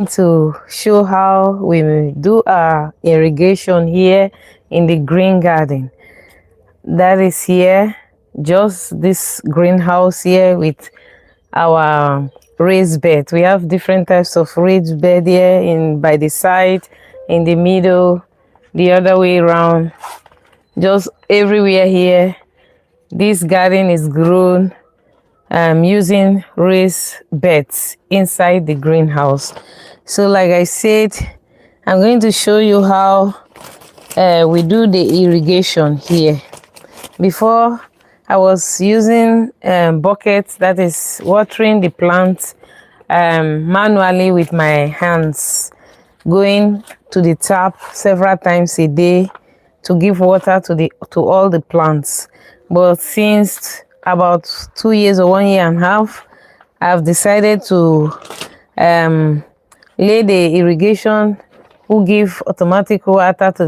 to show how we do our irrigation here in the green garden. That is here, just this greenhouse here with our raised bed. We have different types of raised bed here, in by the side, in the middle, the other way around, just everywhere here. This garden is grown using raised beds inside the greenhouse. So like I said, I'm going to show you how we do the irrigation here. Before, I was using buckets, that is watering the plants manually with my hands, going to the tap several times a day to give water to all the plants. But since about 2 years or 1.5 years, I've decided to lay the irrigation who give automatic water to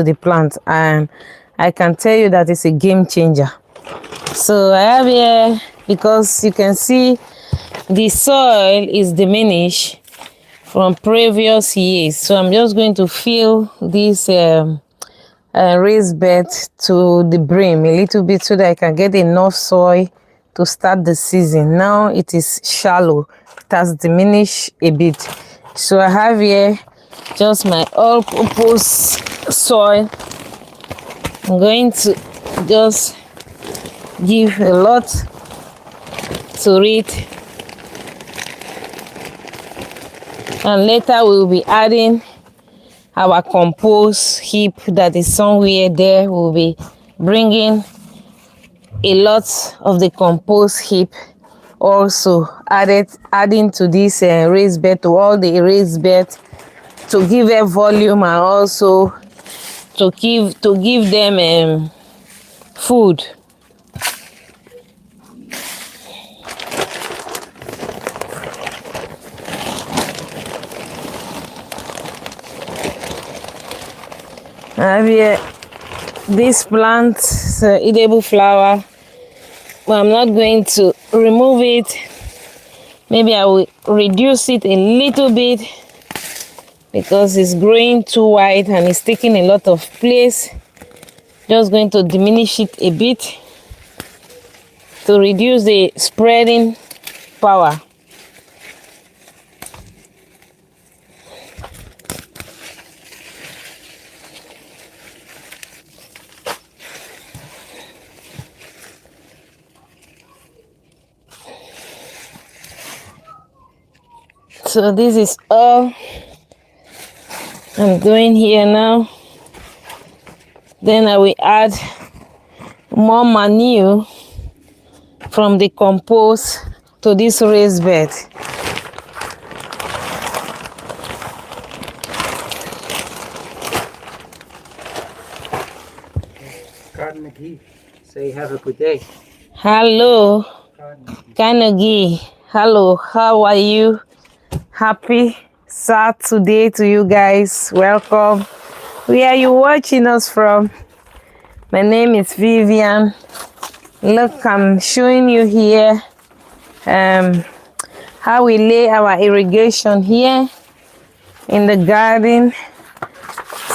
the plant, and I can tell you that it's a game changer. So I have here, because you can see the soil is diminished from previous years, so I'm just going to fill this raised bed to the brim a little bit so that I can get enough soil to start the season. Now it is shallow, it has diminished a bit. So I have here just my all-purpose soil. I'm going to just give a lot to it, and later we'll be adding our compost heap that is somewhere there. We'll be bringing a lot of the compost heap also adding to this raised bed, to all the raised bed, to give a volume, and also to give them food. I have here this plant, edible flower, but I'm not going to remove it. Maybe I will reduce it a little bit because it's growing too wide and it's taking a lot of place. Just going to diminish it a bit to reduce the spreading power. So this is all I'm doing here now. Then I will add more manure from the compost to this raised bed. Carnegie, say have a good day. Hello, Carnegie. Hello, how are you? Happy Saturday to you guys. Welcome. Where are you watching us from? My name is Vivian. Look, I'm showing you here how we lay our irrigation here in the garden.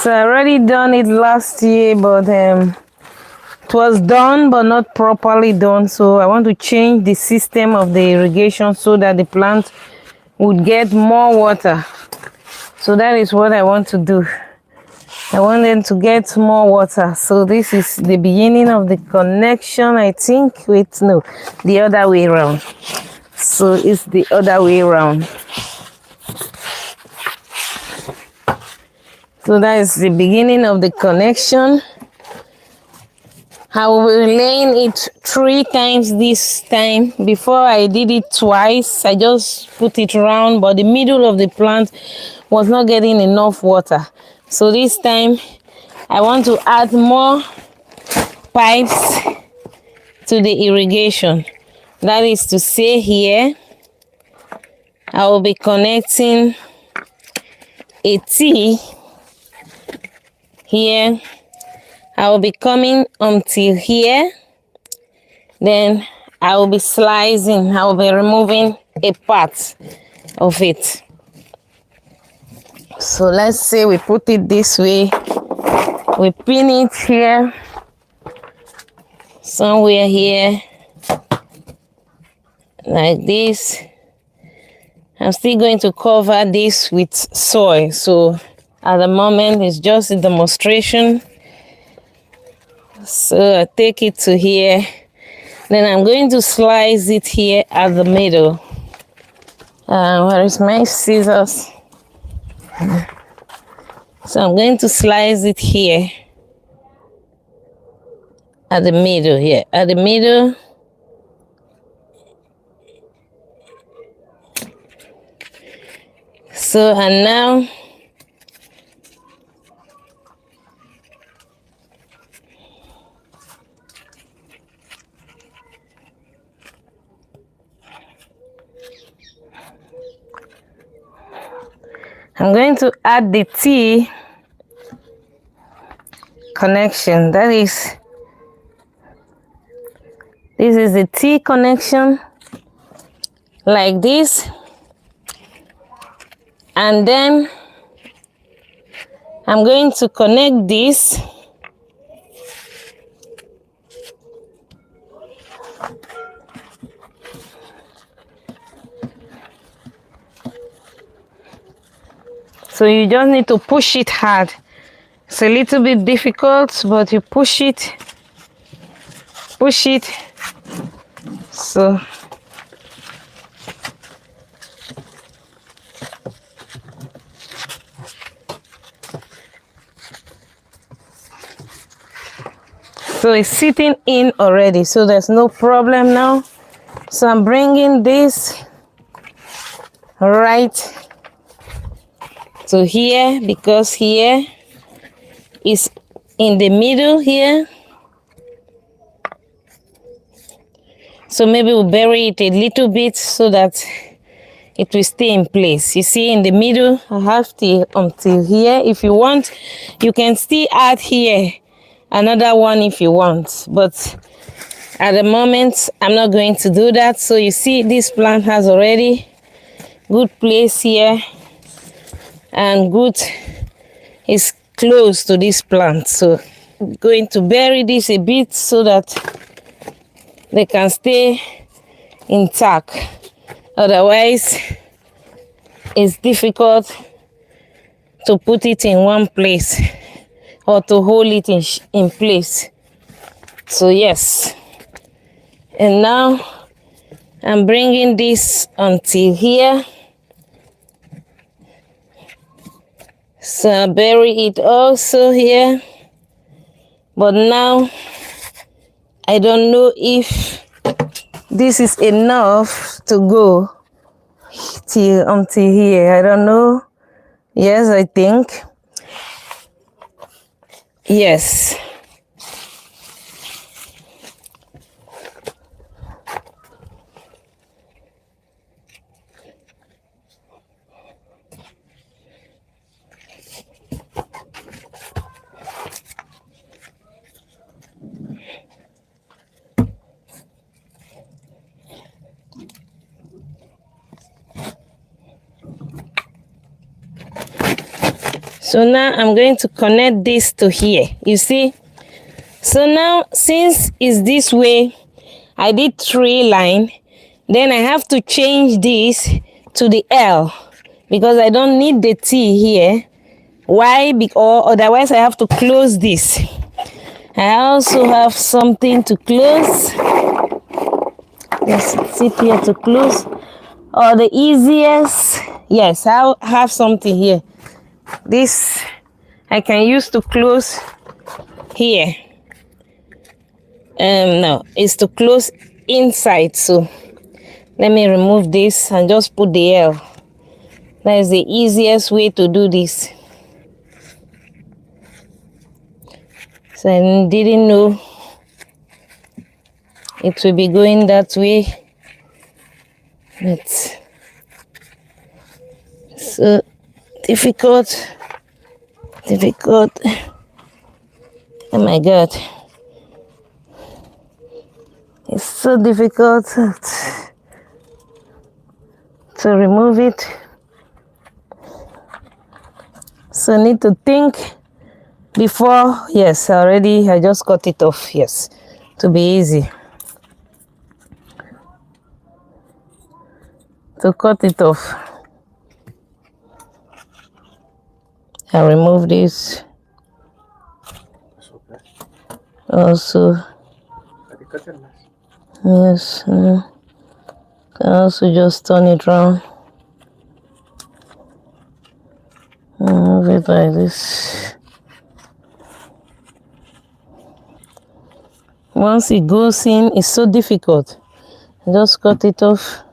So I already done it last year, but it was done but not properly done. So I want to change the system of the irrigation so that the plant would get more water. So that is what I want to do. I want them to get more water. So this is the beginning of the connection, I think. Wait, no, the other way around. So it's the other way around. So that is the beginning of the connection. I will be laying it 3 times this time. Before I did it twice. I just put it around, but the middle of the plant was not getting enough water. So this time I want to add more pipes to the irrigation. That is to say, here I will be connecting a T here. I will be coming until here, then I will be slicing, I will be removing a part of it. So let's say we put it this way. We pin it here, somewhere here, like this. I'm still going to cover this with soil. So at the moment, it's just a demonstration. So I take it to here. Then I'm going to slice it here at the middle. Where is my scissors? So I'm going to slice it here at the middle here. At the middle. So, and now I'm going to add the T connection. This is the T connection, like this. And then I'm going to connect this. So you just need to push it hard. It's a little bit difficult, but you push it. So it's sitting in already, so there's no problem now. So I'm bringing this right to here, because here is in the middle here. So maybe we'll bury it a little bit so that it will stay in place. You see, in the middle, I have to until here. If you want, you can still add here another one if you want, but at the moment I'm not going to do that. So you see, this plant has already good place here, and good is close to this plant. So I'm going to bury this a bit so that they can stay intact. Otherwise it's difficult to put it in one place or to hold it in place. So yes, and now I'm bringing this until here. So I bury it also here, but now I don't know if this is enough to go until here. I don't know. Yes, I think. Yes. So now I'm going to connect this to here, you see. So now, since it's this way, I did 3 lines, then I have to change this to the L because I don't need the T here. Why? Because otherwise I have to close this. I also have something to close. Let's sit here to close. Or the easiest, yes, I'll have something here. This I can use to close here. No, it's to close inside. So let me remove this and just put the L. That is the easiest way to do this. So I didn't know it will be going that way, but so difficult. Oh my God, it's so difficult to remove it. So need to think before. Yes, already I just cut it off. Yes, to be easy to cut it off. I remove this also. Yes, can also just turn it around. Move it like this. Once it goes in, it's so difficult. Just cut it off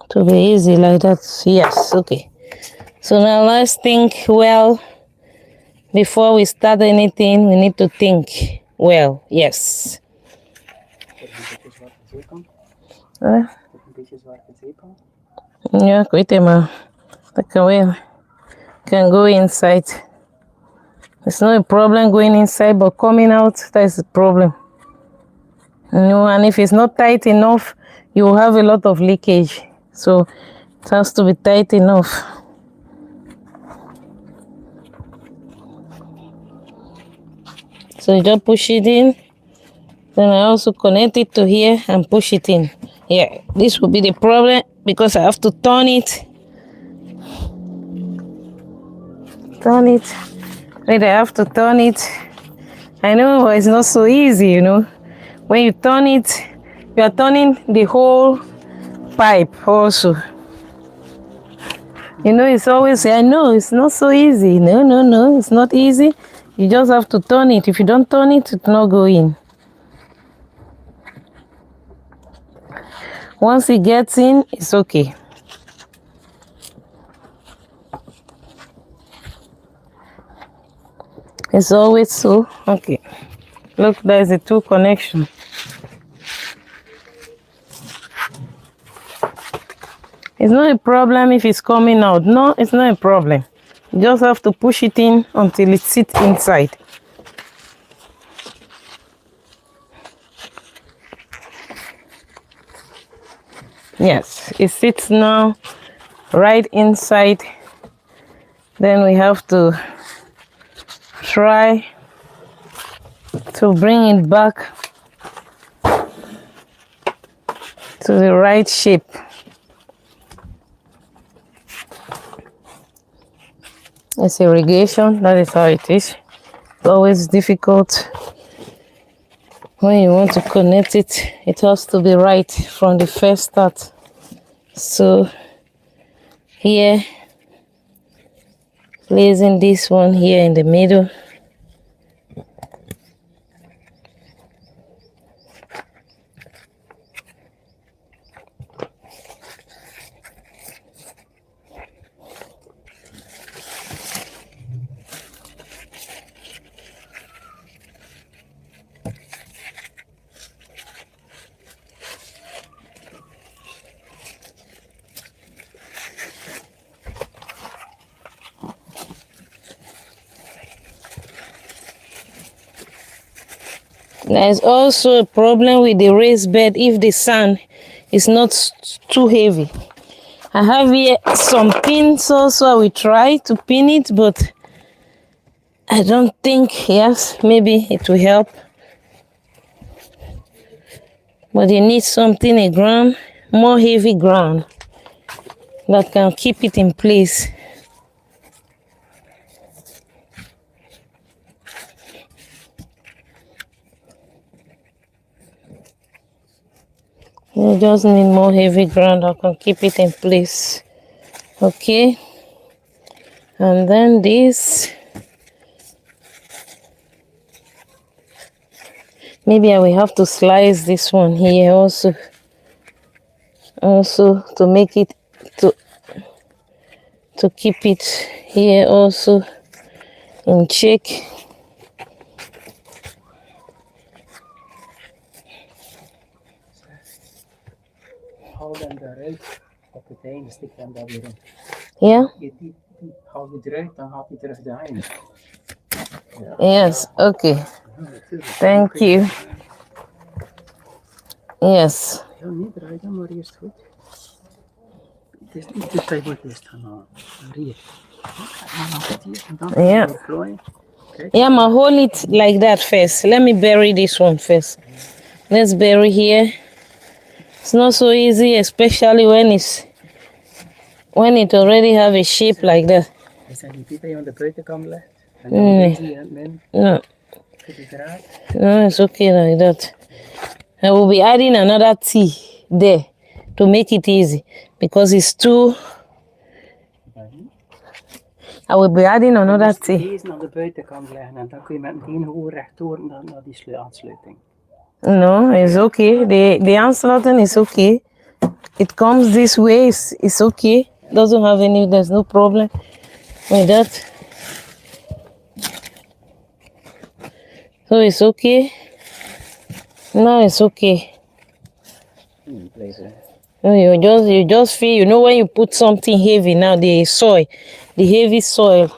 to be easy like that. Yes, okay. So now let's think well. Before we start anything, we need to think well. Yes. Ja, ik weet het maar. Dat kan wel. Can go inside. It's not a problem going inside, but coming out, that's the problem. You know, and if it's not tight enough, you will have a lot of leakage. So it has to be tight enough. So you just push it in. Then I also connect it to here and push it in. Yeah, this will be the problem because I have to turn it. Wait, I have to turn it. I know, but it's not so easy, you know. When you turn it, you are turning the whole pipe also. You know, it's always, I know, it's not so easy. No, it's not easy. You just have to turn it. If you don't turn it, it will not go in. Once it gets in, it's okay. It's always so. Okay. Look, there's a two connection. It's not a problem if it's coming out. No, it's not a problem. You just have to push it in until it sits inside. Yes, it sits now right inside. Then we have to try to bring it back to the right shape. It's irrigation, that is how it is. It's always difficult when you want to connect it. It has to be right from the first start. So here, placing this one here in the middle. There's also a problem with the raised bed if the sand is not too heavy. I have here some pins also. I will try to pin it, but I don't think, yes, maybe it will help. But you need something, a ground, more heavy ground that can keep it in place. You just need more heavy ground that can keep it in place. Okay. And then this. Maybe I will have to slice this one here also. Also to make it to keep it here also in check. Hou hem eruit op het einde, stik hem daar weer in. Ja? Die hou je eruit, dan gaat hij terug daarin. Yes, okay. Thank you. Yes. Ja, niet draaien, maar eerst goed. Het is bij goed is dan hier. Yeah. Yeah, ma hold it like that first. Let me bury this one first. Let's bury here. It's not so easy, especially when it already have a shape like that. Is dat niet dat je aan de buitenkant legt? En dan zie je het min. No, Zit het eruit? no, it's okay like that. I will be adding another tea there to make it easy because it's too. I will be adding another tea. Deze aan de buitenkant leggen en dan kun je met een hoog rechtdoor naar die aansluiting. No, it's okay. The ansluiting is okay. It comes this way. It's okay. Doesn't have any. There's no problem with that. So it's okay. No, it's okay. No, you just feel. You know when you put something heavy now, the heavy soil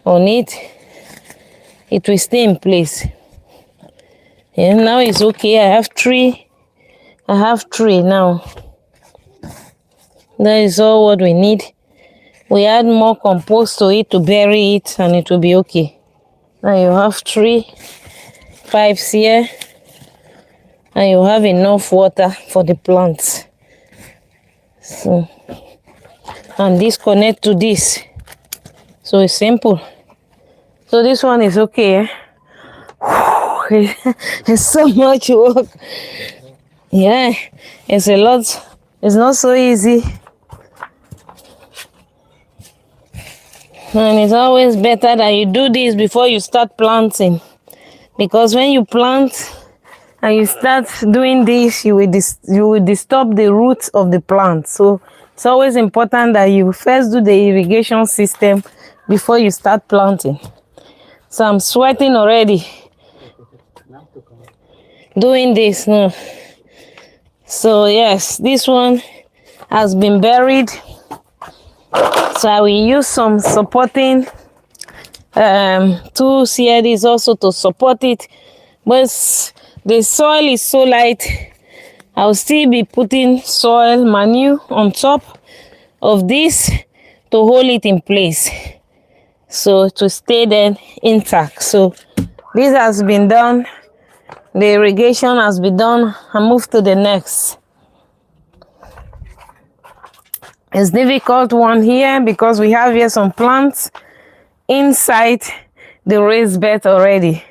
on it, it will stay in place. And now it's okay. I have three now. That is all what we need. We add more compost to it to bury it and it will be okay. Now you have 3 pipes here and you have enough water for the plants. So, and this connect to this. So it's simple. So this one is okay. It's so much work. Yeah, it's a lot. It's not so easy. And it's always better that you do this before you start planting. Because when you plant and you start doing this, you will disturb the roots of the plant. So it's always important that you first do the irrigation system before you start planting. So I'm sweating already doing this now. So yes, this one has been buried. So I will use some supporting tools here. This also to support it. But the soil is so light, I'll still be putting soil manure on top of this to hold it in place. So to stay then intact. So this has been done. The irrigation has been done. I move to the next. It's difficult one here because we have here some plants inside the raised bed already.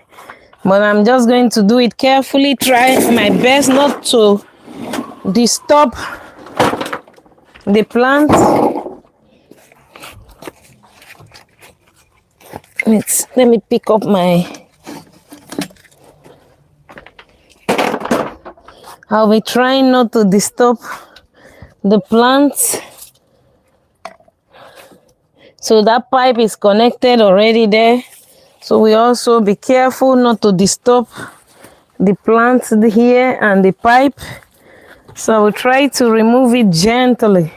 But I'm just going to do it carefully, try my best not to disturb the plant. Let me pick up I'll be trying not to disturb the plants. So that pipe is connected already there. So we also be careful not to disturb the plants here and the pipe. So we try to remove it gently.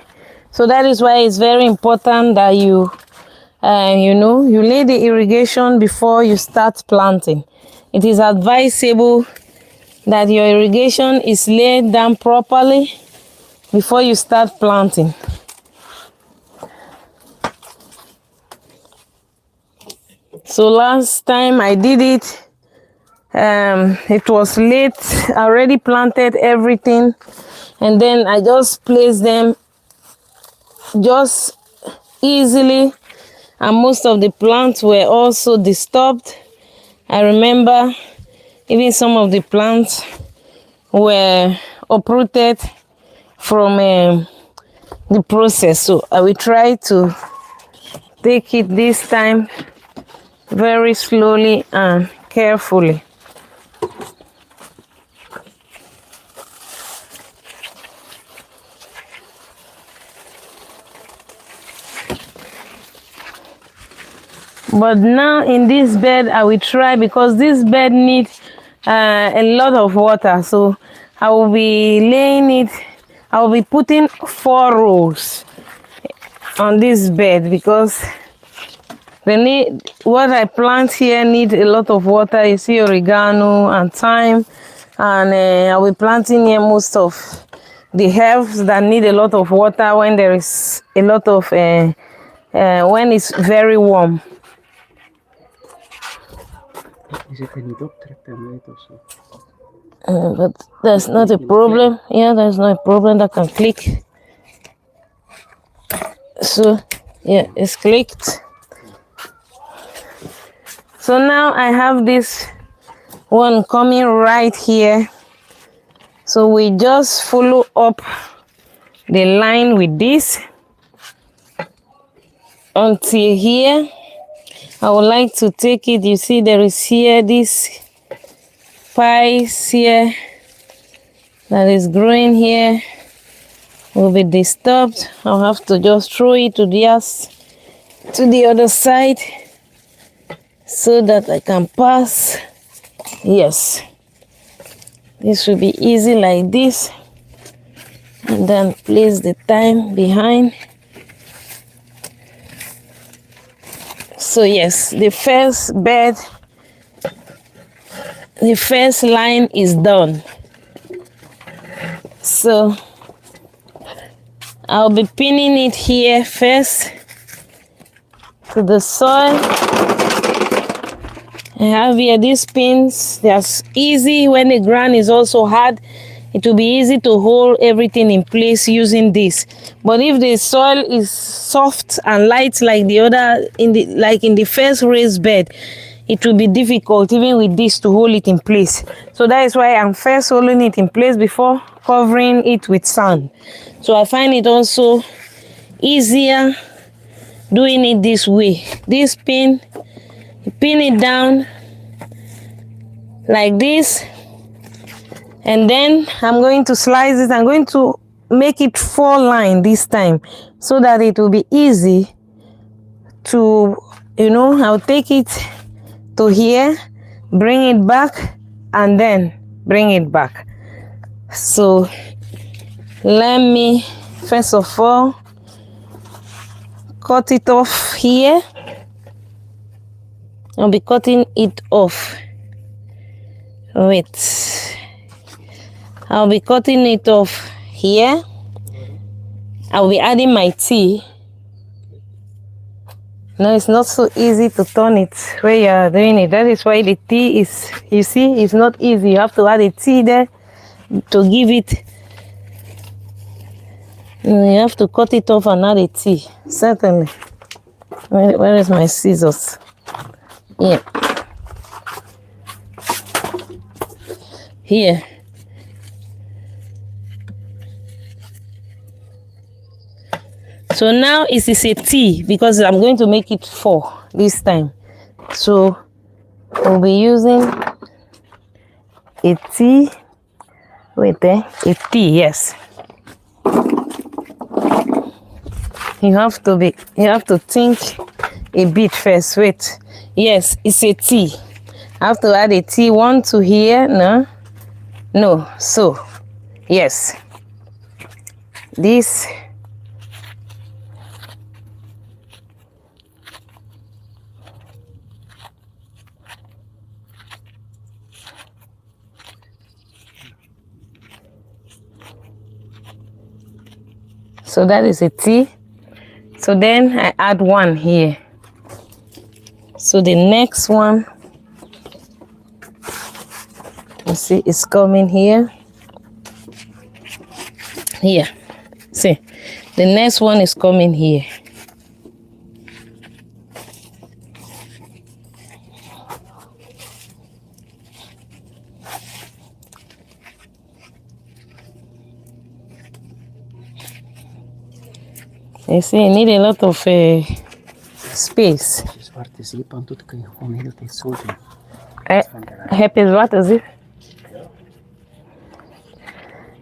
So that is why it's very important that you lay the irrigation before you start planting. It is advisable that your irrigation is laid down properly before you start planting. So last time I did it, it was late. I already planted everything, and then I just placed them just easily, and most of the plants were also disturbed. I remember even some of the plants were uprooted from the process. So I will try to take it this time very slowly and carefully. But now in this bed I will try, because this bed needs a lot of water, so I will be laying it. I will be putting 4 rows on this bed because what I plant here need a lot of water. You see oregano and thyme, and I will be planting here most of the herbs that need a lot of water when there is a lot of when it's very warm. Je zit er niet op, trekt hem uit of zo. But that's not a problem. Yeah, there's no problem that can click. So yeah, it's clicked. So now I have this one coming right here. So we just follow up the line with this until here. I would like to take it. You see there is here this pies here that is growing here will be disturbed. I'll have to just throw it to the other side so that I can pass. Yes, this will be easy like this, and then place the thyme behind. So yes, the first bed, the first line is done. So I'll be pinning it here first to the soil. I have here these pins. That's easy when the ground is also hard. It will be easy to hold everything in place using this. But if the soil is soft and light like the other, in the first raised bed, it will be difficult even with this to hold it in place. So that is why I'm first holding it in place before covering it with sand. So I find it also easier doing it this way. This pin, you pin it down like this, and then I'm going to slice it. I'm going to make it 4 line this time so that it will be easy to, I'll take it to here, bring it back, and then bring it back. So let me first of all cut it off here. I'll be cutting it off. Wait. I'll be cutting it off here. I'll be adding my tea. No, it's not so easy to turn it where you are doing it. That is why the tea is, you see, it's not easy. You have to add a tea there to give it. You have to cut it off and add a tea. Certainly. Where is my scissors? Yeah. Here. So now it is a T because I'm going to make it 4 this time. So we'll be using a T. Wait there, a T, yes. You have to think a bit first. Wait. Yes, it's a T. I have to add a T, 1 to here. No. So, yes. This. So that is a T. So then I add 1 here. So the next one, you see, it's coming here. Here. See, the next one is coming here. You see, you need a lot of space. Zwarte zeepand doet, kun je gewoon de hele tijd zo doen. Heb je zwarte zeep?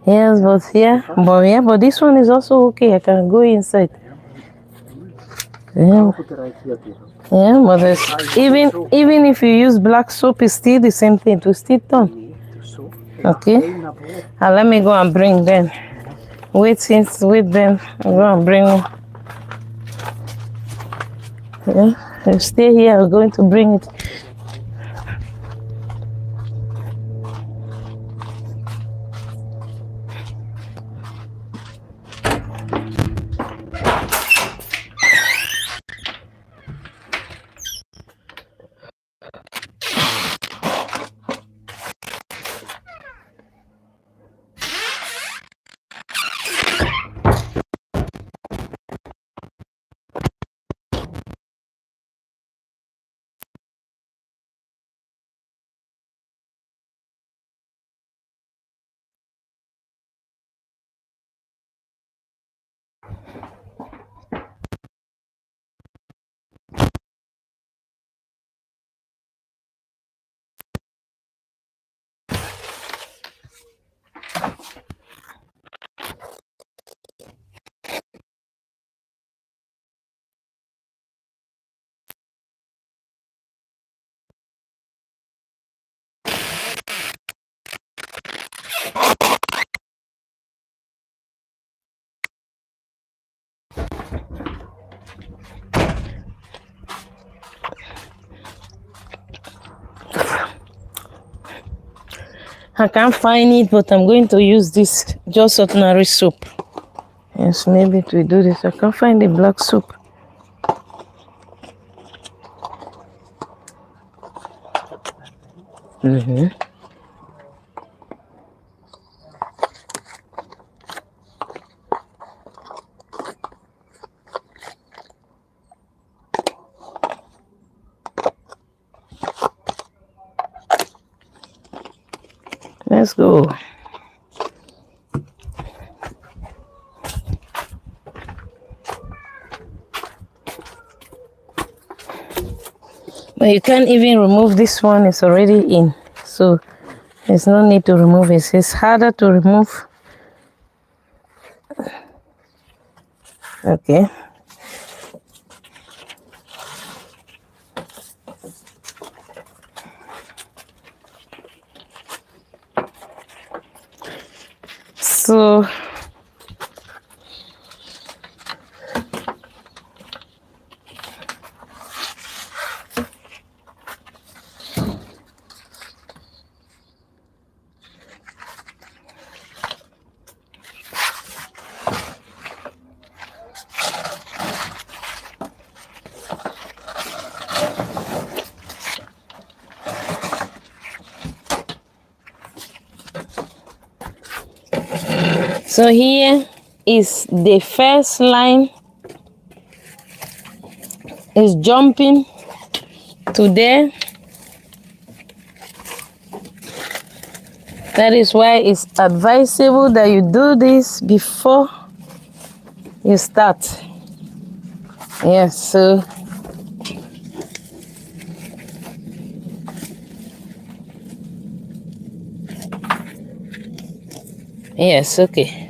Yes, but this one is also okay. I can go inside. Yeah, but even if you use black soap, it's still the same thing. To still turn. Okay. And let me go and bring them. Wait them. I'll go and bring them. Yeah, you stay here. I'm going to bring it. I can't find it, but I'm going to use this just ordinary soup. Yes, maybe it will do this. I can't find the black soup. Let's go. But you can't even remove this one, it's already in. So there's no need to remove it. It's harder to remove. Okay. So So here is the first line is jumping to there. That is why it's advisable that you do this before you start. Yes, so yes, okay.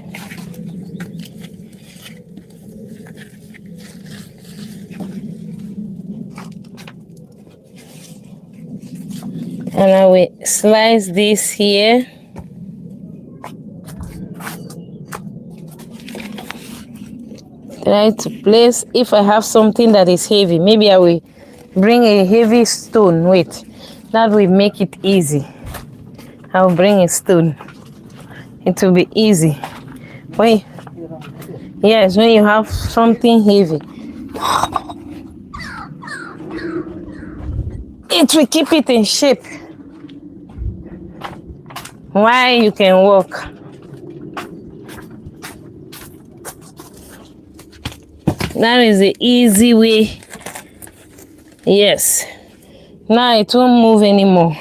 And I will slice this here. Try to place. If I have something that is heavy, maybe I will bring a heavy stone. Wait, that will make it easy. I'll bring a stone. It will be easy. Wait. Yes, when you have something heavy, it will keep it in shape. Why you can walk. That is the easy way. Yes. Now it won't move anymore.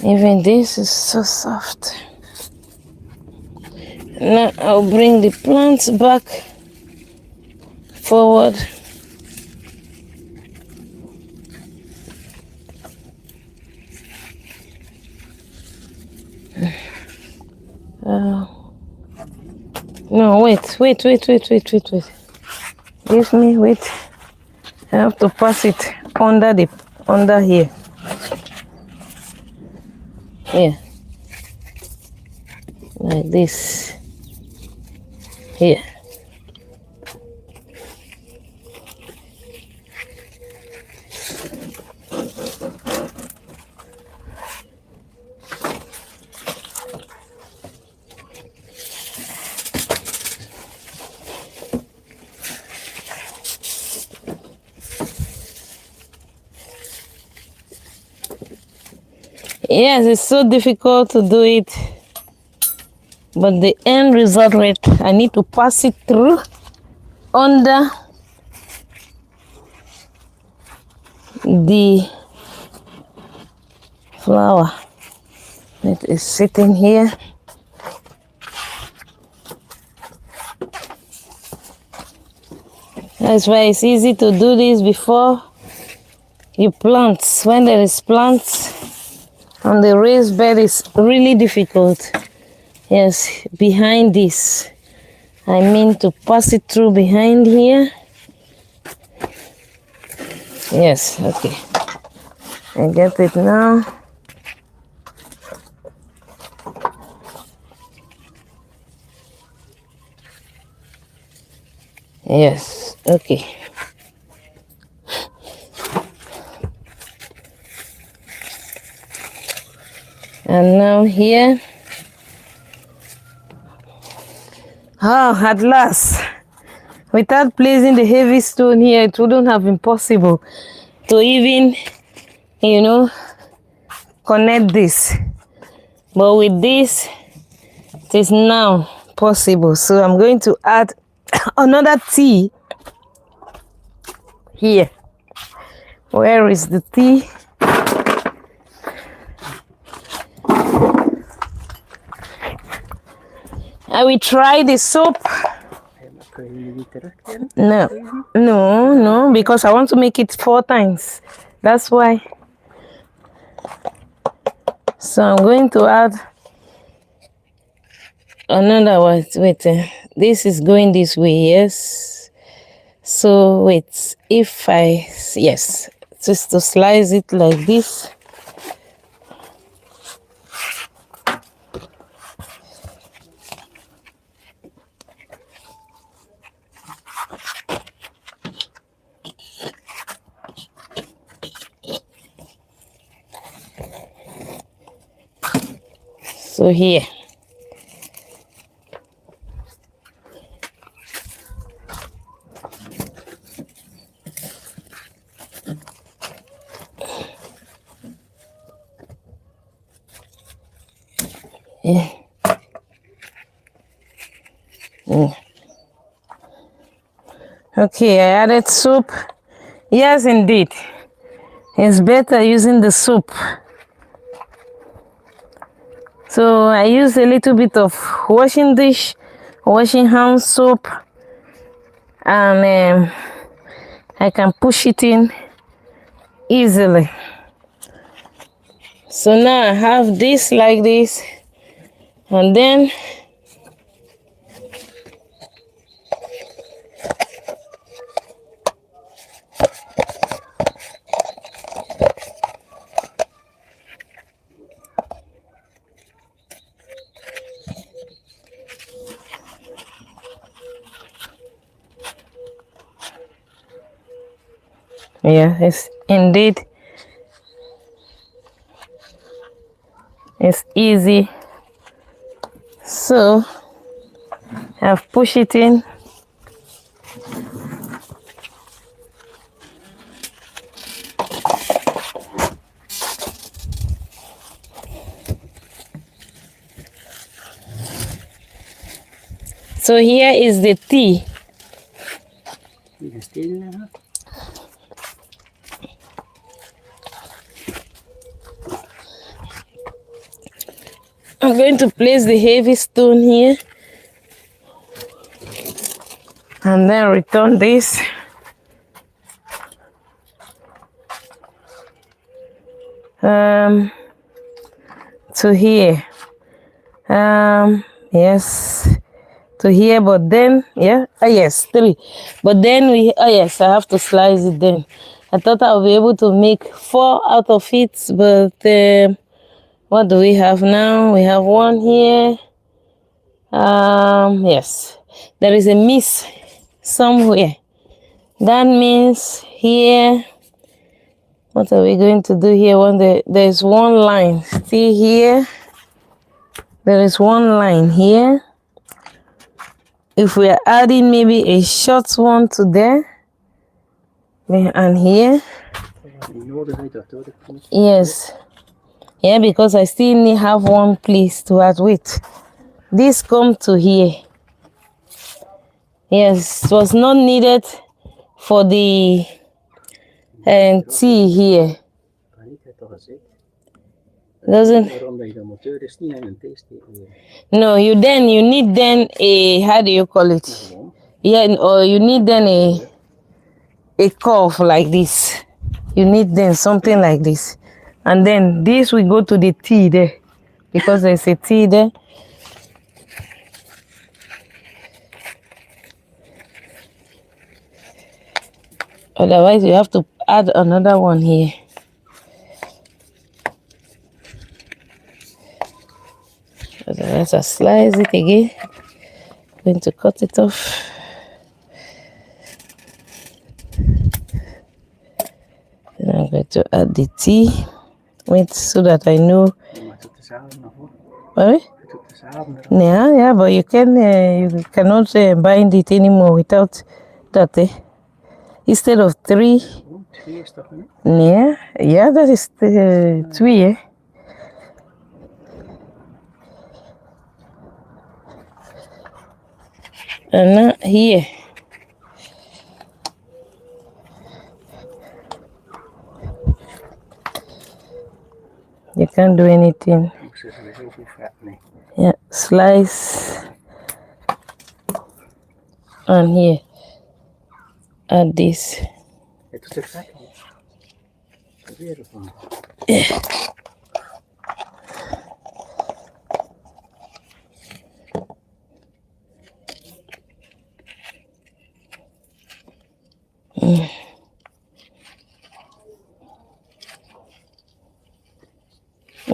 Even this is so soft. Now I'll bring the plants back forward. No, wait. Give me, wait. I have to pass it under here. Here. Like this. Here. Yes, it's so difficult to do it, but the end result, right, I need to pass it through under the flower that is sitting here. That's why it's easy to do this before you plant. When there is plants on the raised bed, it's really difficult. Yes, behind this. I mean to pass it through behind here. Yes, okay. I get it now. Yes, okay. And now here. Oh, at last. Without placing the heavy stone here, it wouldn't have been possible to even, connect this. But with this, it is now possible. So I'm going to add another T here. Where is the T? I will try the soap. No, because I want to make it 4 times. That's why. So I'm going to add another one. Wait, this is going this way, yes. So wait, yes, just to slice it like this. So here. Yeah. Okay, I added soup. Yes, indeed. It's better using the soup. So I use a little bit of washing hand soap, and I can push it in easily. So now I have this like this, and then yeah, it's easy. So I've pushed it in. So here is the tea. I'm going to place the heavy stone here and then return this. To here. Yes, to here, but then, yeah, yes, 3. But then yes, I have to slice it then. I thought I'll be able to make 4 out of it, but what do we have now? We have 1 here. Yes, there is a miss somewhere. That means here, what are we going to do here? There's 1 line. See here? There is 1 line here. If we are adding maybe a short one to there, and here. Yes. Yeah, because I still need have one place to add with. This come to here. Yes, it was not needed for the tea here. Maar niet het toch gezegd. Doesn't. Waarom dat je de motor is niet aan een thee steken. No, you need then a, how do you call it? Yeah, or you need then a cup like this. You need then something like this. And then this will go to the tea there. Because there's a tea there. Otherwise you have to add another one here. Otherwise I slice it again. Going to cut it off. Then I'm going to add the tea. Wait, so that I know. What? Yeah, but you cannot bind it anymore without that. Instead of 3. Yeah, that is 2. And now here. You can't do anything. Yeah, slice. And here. Add this. Yeah.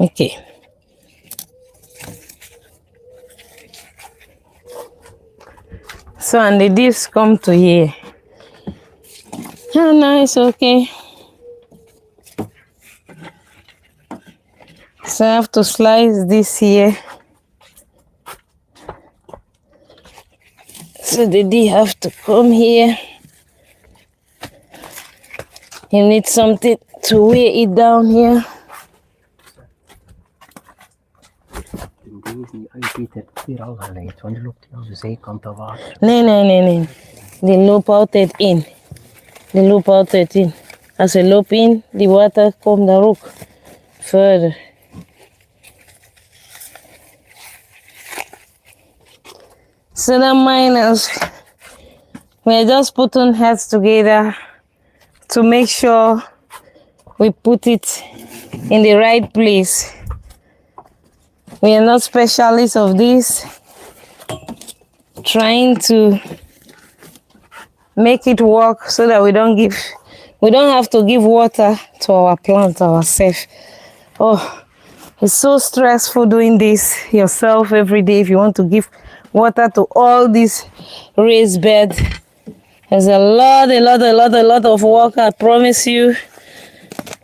Okay. So, and the dips come to here. Oh, nice, okay. So I have to slice this here. So the D have to come here. You need something to weigh it down here. Hier al gelegd, want die loopt hier aan de zijkant te water. Nee. Die loopt altijd in. Die loopt altijd in. Als ze loopt in, die water komt daar ook verder. So the miners, we're just putting heads together to make sure we put it in the right place. We are not specialists of this, trying to make it work so that we don't have to give water to our plant ourselves. Oh, it's so stressful doing this yourself every day if you want to give water to all these raised beds. There's a lot of work, I promise you.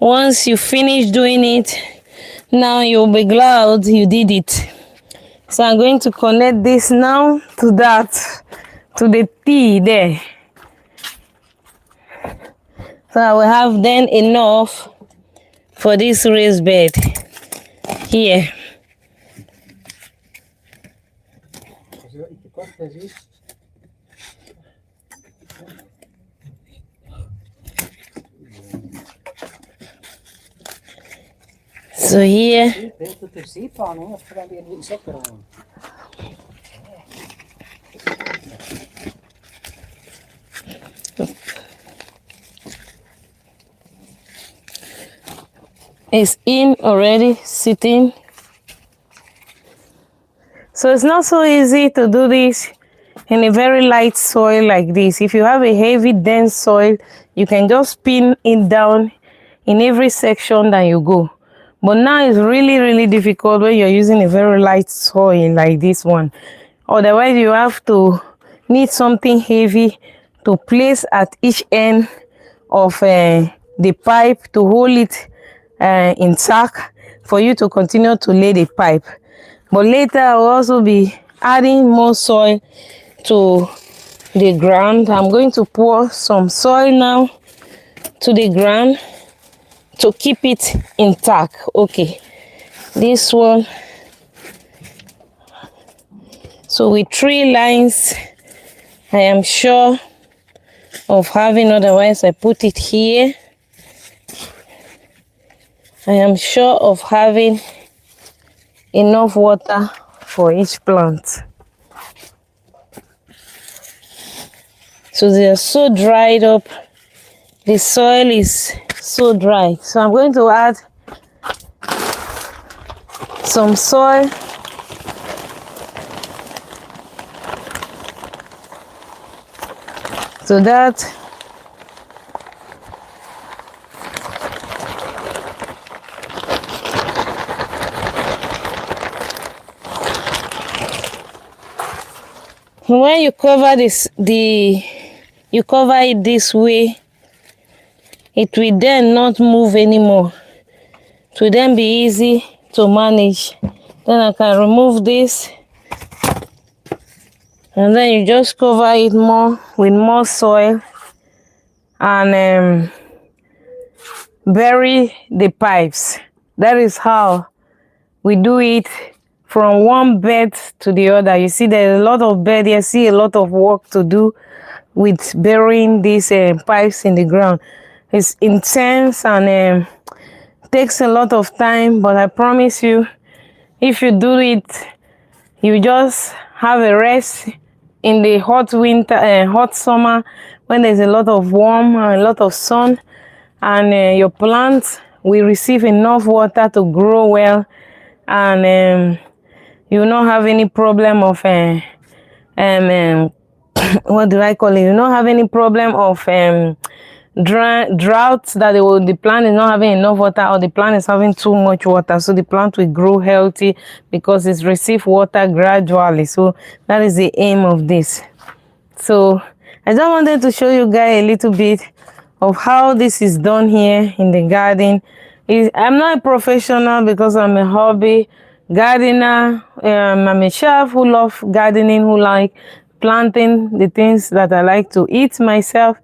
Once you finish doing it, now you'll be glad you did it. So I'm going to connect this now to to the T there. So I will have then enough for this raised bed here. So here. It's in already, sitting. So it's not so easy to do this in a very light soil like this. If you have a heavy, dense soil, you can just spin it down in every section that you go. But now it's really difficult when you're using a very light soil like this one. Otherwise, you have to need something heavy to place at each end of the pipe to hold it intact for you to continue to lay the pipe. But later I will also be adding more soil to the ground. I'm going to pour some soil now to the ground to keep it intact. Okay, this one. So with 3 lines, I am sure of having, otherwise I put it here. I am sure of having enough water for each plant. So they are so dried up. The soil is so dry. So I'm going to add some soil. So that when you cover this, you cover it this way, it will then not move anymore. It will then be easy to manage. Then I can remove this, and then you just cover it more with more soil and bury the pipes. That is how we do it from one bed to the other. You see there's a lot of bed here. See a lot of work to do with burying these pipes in the ground. It's intense and takes a lot of time, but I promise you, if you do it, you just have a rest in the hot winter, hot summer, when there's a lot of warm and a lot of sun, and your plants will receive enough water to grow well, and you will not have any problem of what do I call it? You will not have any problem of droughts, that the plant is not having enough water, or the plant is having too much water. So the plant will grow healthy because it's received water gradually. So that is the aim of this. So I just wanted to show you guys a little bit of how this is done here in the garden. I'm not a professional because I'm a hobby gardener. I'm a chef who loves gardening, who like planting the things that I like to eat myself.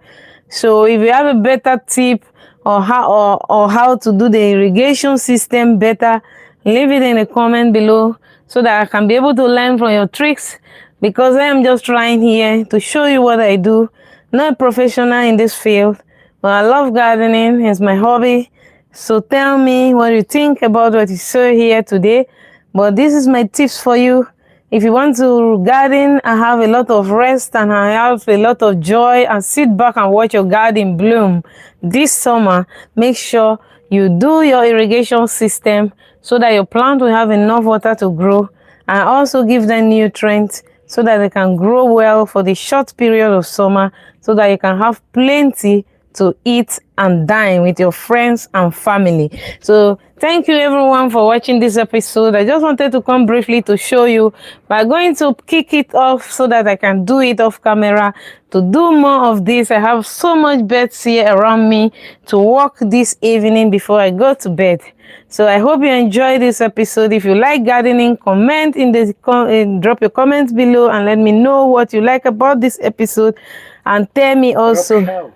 So if you have a better tip or how to do the irrigation system better, leave it in the comment below so that I can be able to learn from your tricks, because I am just trying here to show you what I do. Not a professional in this field, but I love gardening. It's my hobby. So tell me what you think about what you saw here today. But this is my tips for you. If you want to garden and have a lot of rest and have a lot of joy and sit back and watch your garden bloom this summer, make sure you do your irrigation system so that your plant will have enough water to grow, and also give them nutrients so that they can grow well for the short period of summer, so that you can have plenty to eat and dine with your friends and family. So thank you everyone for watching this episode. I just wanted to come briefly to show you, but I'm going to kick it off so that I can do it off camera. To do more of this, I have so much beds here around me to walk this evening before I go to bed. So I hope you enjoyed this episode. If you like gardening, comment in the drop your comments below and let me know what you like about this episode, and tell me also.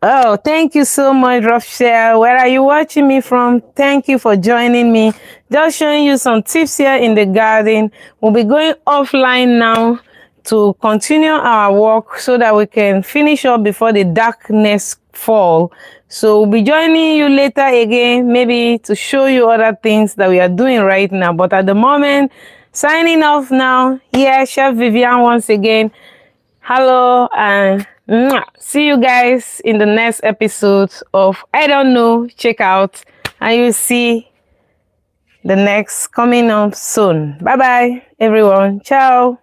Oh, thank you so much, Rochelle. Where are you watching me from? Thank you for joining me. Just showing you some tips here in the garden. We'll be going offline now to continue our work so that we can finish up before the darkness fall. So we'll be joining you later again, maybe to show you other things that we are doing right now. But at the moment, signing off now. Here, Chef Vivian once again. Hello, and see you guys in the next episode of I Don't Know. Check out, and you'll see the next coming up soon. Bye bye, everyone. Ciao.